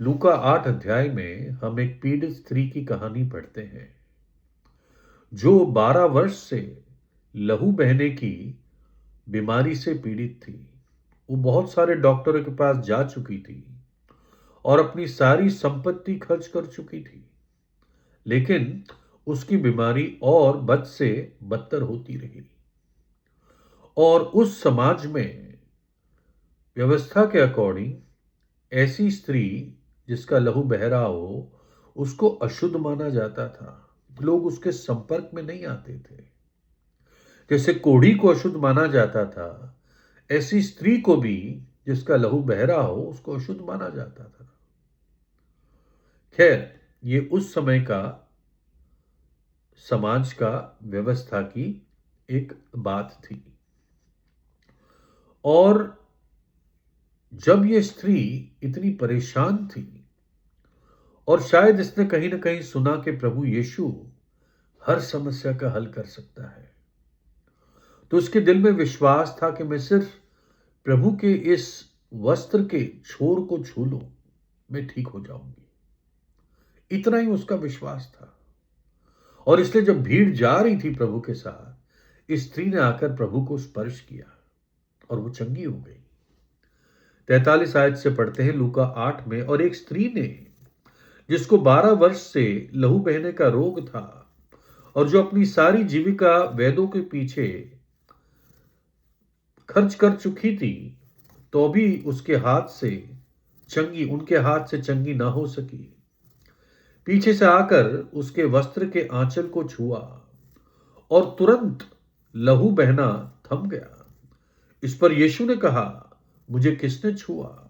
लूका 8 अध्याय में हम एक पीड़ित स्त्री की कहानी पढ़ते हैं जो 12 वर्ष से लहू बहने की बीमारी से पीड़ित थी। वो बहुत सारे डॉक्टरों के पास जा चुकी थी और अपनी सारी संपत्ति खर्च कर चुकी थी, लेकिन उसकी बीमारी और बद से बदतर होती रही। और उस समाज में व्यवस्था के अकॉर्डिंग ऐसी स्त्री जिसका लहू बह रहा हो, उसको अशुद्ध माना जाता था। लोग उसके संपर्क में नहीं आते थे। जैसे कोढ़ी को अशुद्ध माना जाता था, ऐसी स्त्री को भी जिसका लहू बह रहा हो उसको अशुद्ध माना जाता था। खैर, ये उस समय का समाज का व्यवस्था की एक बात थी। और जब ये स्त्री इतनी परेशान थी और शायद इसने कहीं ना कहीं सुना कि प्रभु यीशु हर समस्या का हल कर सकता है, तो उसके दिल में विश्वास था कि मैं सिर्फ प्रभु के इस वस्त्र के छोर को छू लूं, मैं ठीक हो जाऊंगी। इतना ही उसका विश्वास था। और इसलिए जब भीड़ जा रही थी प्रभु के साथ, इस स्त्री ने आकर प्रभु को स्पर्श किया और वो चंगी हो गई। 43 आयत से पढ़ते हैं लूका 8 में, और एक स्त्री ने जिसको 12 वर्ष से लहू बहने का रोग था और जो अपनी सारी जीविका वैद्यों के पीछे खर्च कर चुकी थी, तो भी उनके हाथ से चंगी ना हो सकी, पीछे से आकर उसके वस्त्र के आंचल को छुआ और तुरंत लहू बहना थम गया। इस पर यीशु ने कहा, मुझे किसने छुआ?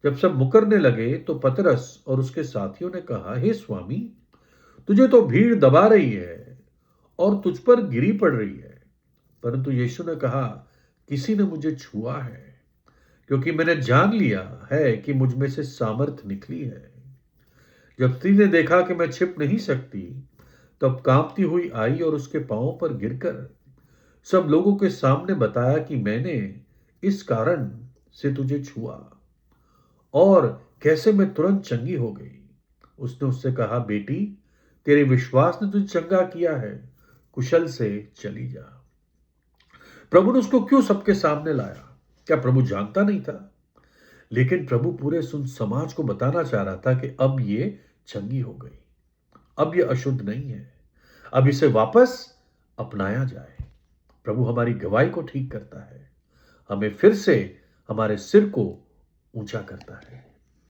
जब सब मुकरने लगे तो पतरस और उसके साथियों ने कहा, हे स्वामी, तुझे तो भीड़ दबा रही है और तुझ पर गिरी पड़ रही है। परंतु यीशु ने कहा, किसी ने मुझे छुआ है, क्योंकि मैंने जान लिया है कि मुझ में से सामर्थ निकली है। जब स्त्री ने देखा कि मैं छिप नहीं सकती, तब कांपती हुई आई और उसके पांवों पर गिरकर सब लोगों के सामने बताया कि मैंने इस कारण से तुझे छुआ और कैसे मैं तुरंत चंगी हो गई। उसने उससे कहा, बेटी, तेरे विश्वास ने तुझे चंगा किया है, कुशल से चली जा। प्रभु ने उसको क्यों सबके सामने लाया? क्या प्रभु जानता नहीं था? लेकिन प्रभु पूरे सुन समाज को बताना चाह रहा था कि अब ये चंगी हो गई, अब ये अशुद्ध नहीं है, अब इसे वापस अपनाया जाए। प्रभु हमारी गवाही को ठीक करता है, हमें फिर से हमारे सिर को ऊंचा करता है।